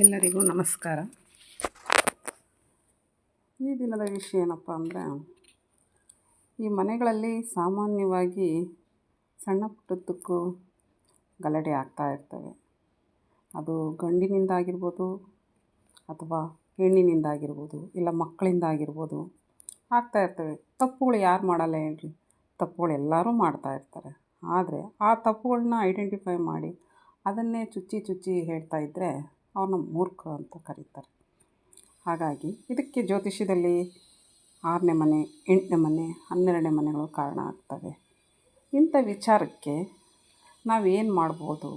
ಎಲ್ಲರಿಗೂ ನಮಸ್ಕಾರ. ಈ ದಿನದ ವಿಷಯ ಏನಪ್ಪ ಅಂದರೆ, ಈ ಮನೆಗಳಲ್ಲಿ ಸಾಮಾನ್ಯವಾಗಿ ಸಣ್ಣ ಪುಟ್ಟದ್ದಕ್ಕೂ ಗಲಾಟೆ ಆಗ್ತಾ ಇರ್ತವೆ. ಅದು ಗಂಡಿನಿಂದಾಗಿರ್ಬೋದು ಅಥವಾ ಹೆಣ್ಣಿನಿಂದಾಗಿರ್ಬೋದು, ಇಲ್ಲ ಮಕ್ಕಳಿಂದಾಗಿರ್ಬೋದು, ಆಗ್ತಾ ಇರ್ತವೆ. ತಪ್ಪುಗಳು ಯಾರು ಮಾಡಲ್ಲ ಹೇಳ್ರಿ? ತಪ್ಪುಗಳು ಎಲ್ಲರೂ ಮಾಡ್ತಾ ಇರ್ತಾರೆ. ಆದರೆ ಆ ತಪ್ಪುಗಳನ್ನ ಐಡೆಂಟಿಫೈ ಮಾಡಿ ಅದನ್ನೇ ಚುಚ್ಚಿ ಹೇಳ್ತಾ ಇದ್ದರೆ ಅವ್ರನ್ನ ಮೂರ್ಖರು ಅಂತ ಕರೀತಾರೆ. ಹಾಗಾಗಿ ಇದಕ್ಕೆ ಜ್ಯೋತಿಷ್ಯದಲ್ಲಿ 6ನೇ ಮನೆ, 8ನೇ ಮನೆ, 12ನೇ ಮನೆಗಳು ಕಾರಣ ಆಗ್ತವೆ. ಇಂಥ ವಿಚಾರಕ್ಕೆ ನಾವೇನು ಮಾಡ್ಬೋದು?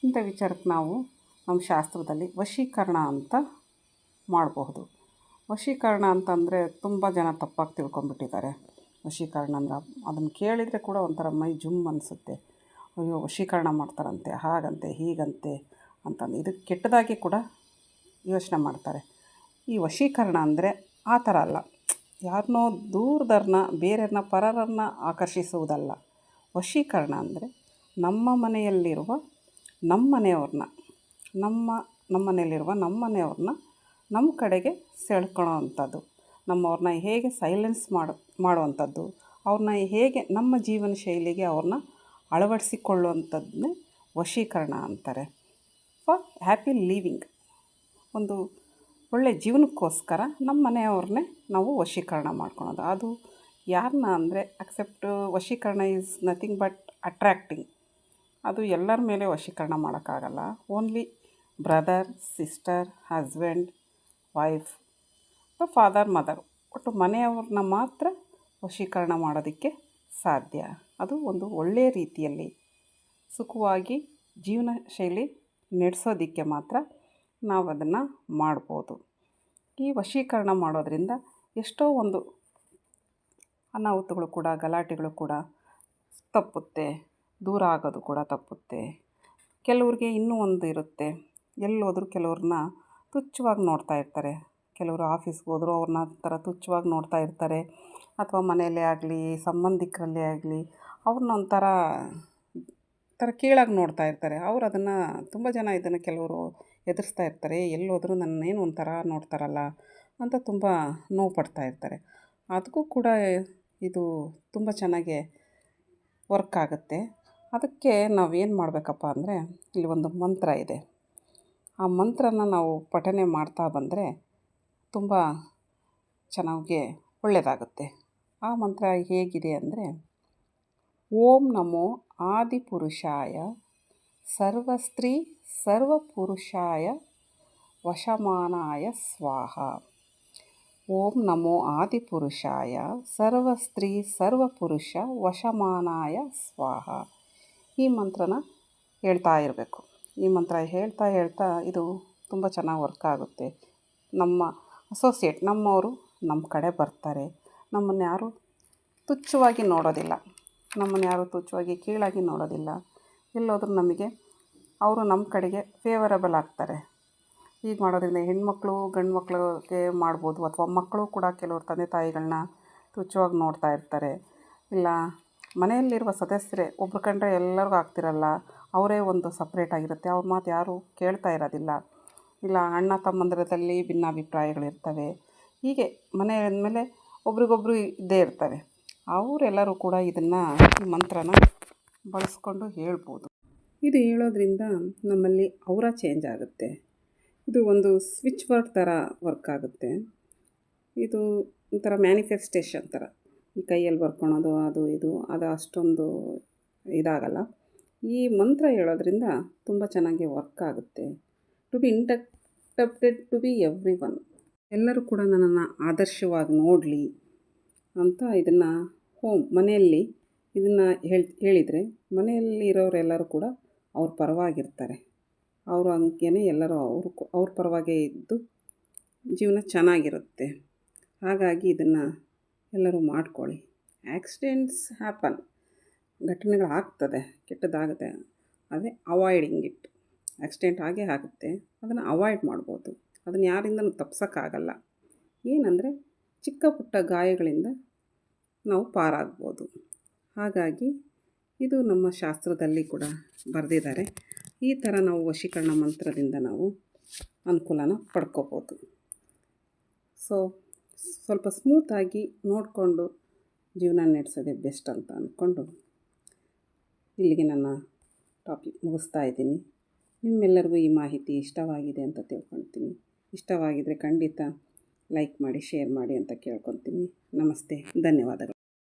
ಇಂಥ ವಿಚಾರಕ್ಕೆ ನಾವು ನಮ್ಮ ಶಾಸ್ತ್ರದಲ್ಲಿ ವಶೀಕರಣ ಅಂತ ಮಾಡಬಹುದು. ವಶೀಕರಣ ಅಂತಂದರೆ ತುಂಬ ಜನ ತಪ್ಪಾಗಿ ತಿಳ್ಕೊಂಬಿಟ್ಟಿದ್ದಾರೆ. ವಶೀಕರಣ ಅಂದ್ರೆ ಅದನ್ನು ಕೇಳಿದರೆ ಕೂಡ ಒಂಥರ ಮೈ ಜುಮ್ ಅನಿಸುತ್ತೆ. ಅಯ್ಯೋ, ವಶೀಕರಣ ಮಾಡ್ತಾರಂತೆ, ಹಾಗಂತೆ ಹೀಗಂತೆ ಅಂತಂದು ಇದಕ್ಕೆ ಕೆಟ್ಟದಾಗಿ ಕೂಡ ಯೋಚನೆ ಮಾಡ್ತಾರೆ. ಈ ವಶೀಕರಣ ಅಂದರೆ ಆ ಥರ ಅಲ್ಲ. ಯಾರನ್ನೋ ದೂರದವ್ರನ್ನ, ಬೇರೆಯವ್ರನ್ನ, ಪರರನ್ನ ಆಕರ್ಷಿಸುವುದಲ್ಲ. ವಶೀಕರಣ ಅಂದರೆ ನಮ್ಮ ಮನೆಯಲ್ಲಿರುವ ನಮ್ಮ ಮನೆಯವ್ರನ್ನ ನಮ್ಮ ಕಡೆಗೆ ಸೆಳ್ಕೊಳ್ಳೋ ಅಂಥದ್ದು, ನಮ್ಮವ್ರನ್ನ ಹೇಗೆ ಸೈಲೆನ್ಸ್ ಮಾಡುವಂಥದ್ದು, ಅವ್ರನ್ನ ಹೇಗೆ ನಮ್ಮ ಜೀವನ ಶೈಲಿಗೆ ಅವ್ರನ್ನ ಅಳವಡಿಸಿಕೊಳ್ಳುವಂಥದ್ದನ್ನೇ ವಶೀಕರಣ ಅಂತಾರೆ. ಫಾರ್ ಹ್ಯಾಪಿ ಲಿವಿಂಗ್, ಒಂದು ಒಳ್ಳೆಯ ಜೀವನಕ್ಕೋಸ್ಕರ ನಮ್ಮ ಮನೆಯವ್ರನ್ನೇ ನಾವು ವಶೀಕರಣ ಮಾಡ್ಕೊಳೋದು. ಅದು ಯಾರನ್ನ ಅಂದರೆ ವಶೀಕರಣ ಈಸ್ ನಥಿಂಗ್ ಬಟ್ ಅಟ್ರ್ಯಾಕ್ಟಿಂಗ್. ಅದು ಎಲ್ಲರ ಮೇಲೆ ವಶೀಕರಣ ಮಾಡೋಕ್ಕಾಗಲ್ಲ. Only brother, sister, husband, wife, father, mother, ಒಟ್ಟು ಮನೆಯವ್ರನ್ನ ಮಾತ್ರ ವಶೀಕರಣ ಮಾಡೋದಕ್ಕೆ ಸಾಧ್ಯ. ಅದು ಒಂದು ಒಳ್ಳೆಯ ರೀತಿಯಲ್ಲಿ ಸುಖವಾಗಿ ಜೀವನ ಶೈಲಿ ನಡೆಸೋದಕ್ಕೆ ಮಾತ್ರ ನಾವು ಅದನ್ನು ಮಾಡ್ಬೋದು. ಈ ವಶೀಕರಣ ಮಾಡೋದರಿಂದ ಎಷ್ಟೋ ಒಂದು ಅನಾಹುತಗಳು ಕೂಡ, ಗಲಾಟೆಗಳು ಕೂಡ ತಪ್ಪುತ್ತೆ, ದೂರ ಆಗೋದು ಕೂಡ ತಪ್ಪುತ್ತೆ. ಕೆಲವ್ರಿಗೆ ಇನ್ನೂ ಒಂದು ಇರುತ್ತೆ, ಎಲ್ಲೋದ್ರೂ ಕೆಲವ್ರನ್ನ ತುಚ್ಛವಾಗಿ ನೋಡ್ತಾ ಇರ್ತಾರೆ. ಕೆಲವರು ಆಫೀಸ್ಗೆ ಹೋದರೂ ಅವ್ರನ್ನ ಥರ ತುಚ್ಛವಾಗಿ ನೋಡ್ತಾ ಇರ್ತಾರೆ. ಅಥವಾ ಮನೆಯಲ್ಲೇ ಆಗಲಿ, ಸಂಬಂಧಿಕರಲ್ಲೇ ಆಗಲಿ ಅವ್ರನ್ನ ಒಂಥರ ಕೀಳಾಗಿ ನೋಡ್ತಾ ಇರ್ತಾರೆ. ಅವ್ರು ಅದನ್ನು ತುಂಬ ಜನ ಇದನ್ನು ಕೆಲವರು ಎದುರಿಸ್ತಾ ಇರ್ತಾರೆ. ಎಲ್ಲೋದ್ರೂ ನನ್ನೇನು ಒಂಥರ ನೋಡ್ತಾರಲ್ಲ ಅಂತ ತುಂಬ ನೋವು ಪಡ್ತಾ ಇರ್ತಾರೆ. ಅದಕ್ಕೂ ಕೂಡ ಇದು ತುಂಬ ಚೆನ್ನಾಗಿ ವರ್ಕ್ ಆಗುತ್ತೆ. ಅದಕ್ಕೆ ನಾವೇನು ಮಾಡಬೇಕಪ್ಪ ಅಂದರೆ, ಇಲ್ಲಿ ಒಂದು ಮಂತ್ರ ಇದೆ. ಆ ಮಂತ್ರನ ನಾವು ಪಠನೆ ಮಾಡ್ತಾ ಬಂದರೆ ತುಂಬ ಚೆನ್ನಾಗಿ ಒಳ್ಳೆಯದಾಗುತ್ತೆ. ಆ ಮಂತ್ರ ಹೇಗಿದೆ ಅಂದರೆ, ಓಂ ನಮೋ ಆದಿಪುರುಷಾಯ ಸರ್ವಸ್ತ್ರೀ ಸರ್ವಪುರುಷಾಯ ವಶಮಾನಾಯ ಸ್ವಾಹ. ಓಂ ನಮೋ ಆದಿಪುರುಷಾಯ ಸರ್ವಸ್ತ್ರೀ ಸರ್ವಪುರುಷ ವಶಮಾನಾಯ ಸ್ವಾಹ. ಈ ಮಂತ್ರನ ಹೇಳ್ತಾ ಇರಬೇಕು. ಈ ಮಂತ್ರ ಹೇಳ್ತಾ ಇದು ತುಂಬ ಚೆನ್ನಾಗಿ ವರ್ಕ್ ಆಗುತ್ತೆ. ನಮ್ಮ ಅಸೋಸಿಯೇಟ್, ನಮ್ಮವರು ನಮ್ಮ ಕಡೆ ಬರ್ತಾರೆ. ನಮ್ಮನ್ನು ಯಾರೂ ತುಚ್ಛವಾಗಿ ನೋಡೋದಿಲ್ಲ, ಕೀಳಾಗಿ ನೋಡೋದಿಲ್ಲ. ಎಲ್ಲೋದ್ರೂ ನಮಗೆ ಅವರು ನಮ್ಮ ಕಡೆಗೆ ಫೇವರಬಲ್ ಆಗ್ತಾರೆ. ಹೀಗೆ ಮಾಡೋದ್ರಿಂದ ಹೆಣ್ಮಕ್ಳು ಗಂಡು ಮಕ್ಳಿಗೆ ಮಾಡ್ಬೋದು, ಅಥವಾ ಮಕ್ಕಳು ಕೂಡ ಕೆಲವರು ತಂದೆ ತಾಯಿಗಳನ್ನ ತುಚ್ಛವಾಗಿ ನೋಡ್ತಾ ಇರ್ತಾರೆ. ಇಲ್ಲ ಮನೆಯಲ್ಲಿರುವ ಸದಸ್ಯರೇ ಒಬ್ರು ಕಂಡ್ರೆ ಎಲ್ಲರಿಗೂ ಆಗ್ತಿರಲ್ಲ, ಅವರೇ ಒಂದು ಸಪ್ರೇಟಾಗಿರುತ್ತೆ, ಅವ್ರ ಮಾತು ಯಾರೂ ಕೇಳ್ತಾ ಇರೋದಿಲ್ಲ. ಇಲ್ಲ ಅಣ್ಣ ತಮ್ಮಂದಿರದಲ್ಲಿ ಭಿನ್ನಾಭಿಪ್ರಾಯಗಳಿರ್ತವೆ. ಹೀಗೆ ಮನೆ ಅಂದಮೇಲೆ ಒಬ್ರಿಗೊಬ್ರು ಇದ್ದೇ ಇರ್ತವೆ. ಅವರೆಲ್ಲರೂ ಕೂಡ ಈ ಮಂತ್ರನ ಬಳಸ್ಕೊಂಡು ಹೇಳ್ಬೋದು. ಇದು ಹೇಳೋದ್ರಿಂದ ನಮ್ಮಲ್ಲಿ ಔರಾ ಚೇಂಜ್ ಆಗುತ್ತೆ. ಇದು ಒಂದು ಸ್ವಿಚ್ ವರ್ಡ್ ಥರ ವರ್ಕ್ ಆಗುತ್ತೆ. ಇದು ಒಂಥರ ಮ್ಯಾನಿಫೆಸ್ಟೇಷನ್ ಥರ. ಈ ಕೈಯಲ್ಲಿ ಬರ್ಕೊಳೋದು ಅದು ಅಷ್ಟೊಂದು ಇದಾಗಲ್ಲ. ಈ ಮಂತ್ರ ಹೇಳೋದ್ರಿಂದ ತುಂಬ ಚೆನ್ನಾಗಿ ವರ್ಕ್ ಆಗುತ್ತೆ. To be interrupted to be every one, ಎಲ್ಲರೂ ಕೂಡ ನನ್ನನ್ನು ಆದರ್ಶವಾಗಿ ನೋಡಲಿ ಅಂತ ಇದನ್ನು ಮನೆಯಲ್ಲಿ ಇದನ್ನು ಹೇಳಿದರೆ ಮನೆಯಲ್ಲಿ ಇರೋರೆಲ್ಲರೂ ಕೂಡ ಅವ್ರ ಪರವಾಗಿರ್ತಾರೆ. ಅವರು ಹಂಗೇ ಎಲ್ಲರೂ ಅವ್ರ ಪರವಾಗೇ ಇದ್ದು ಜೀವನ ಚೆನ್ನಾಗಿರುತ್ತೆ. ಹಾಗಾಗಿ ಇದನ್ನು ಎಲ್ಲರೂ ಮಾಡ್ಕೊಳ್ಳಿ. ಆಕ್ಸಿಡೆಂಟ್ಸ್ ಹ್ಯಾಪನ್, ಘಟನೆಗಳಾಗ್ತದೆ, ಕೆಟ್ಟದಾಗುತ್ತೆ. ಅದೇ ಅವಾಯ್ಡಿಂಗ್ ಇಟ್. ಆಕ್ಸಿಡೆಂಟ್ ಆಗೇ ಆಗುತ್ತೆ, ಅದನ್ನು ಅವಾಯ್ಡ್ ಮಾಡ್ಬೋದು. ಅದನ್ನು ಯಾರಿಂದಲೂ ತಪ್ಸೋಕ್ಕಾಗಲ್ಲ. ಏನಂದರೆ ಚಿಕ್ಕ ಪುಟ್ಟ ಗಾಯಗಳಿಂದ ನಾವು ಪಾರಾಗ್ಬೋದು. ಹಾಗಾಗಿ ಇದು ನಮ್ಮ ಶಾಸ್ತ್ರದಲ್ಲಿ ಕೂಡ ಬರೆದಿದ್ದಾರೆ. ಈ ಥರ ನಾವು ವಶೀಕರಣ ಮಂತ್ರದಿಂದ ನಾವು ಅನುಕೂಲನ ಪಡ್ಕೋಬೋದು. ಸೊ ಸ್ವಲ್ಪ ಸ್ಮೂತಾಗಿ ನೋಡಿಕೊಂಡು ಜೀವನ ನಡೆಸೋದೇ ಬೆಸ್ಟ್ ಅಂತ ಅಂದ್ಕೊಂಡು ಇಲ್ಲಿಗೆ ನನ್ನ ಟಾಪಿಕ್ ಮುಗಿಸ್ತಾ ಇದ್ದೀನಿ. ನಿಮ್ಮೆಲ್ಲರಿಗೂ ಈ ಮಾಹಿತಿ ಇಷ್ಟವಾಗಿದೆ ಅಂತ ತಿಳ್ಕೊಳ್ತೀನಿ. ಇಷ್ಟವಾಗಿದ್ದರೆ ಖಂಡಿತ ಲೈಕ್ ಮಾಡಿ, ಶೇರ್ ಮಾಡಿ ಅಂತ ಕೇಳ್ಕೊತೀನಿ. ನಮಸ್ತೆ, ಧನ್ಯವಾದಗಳು.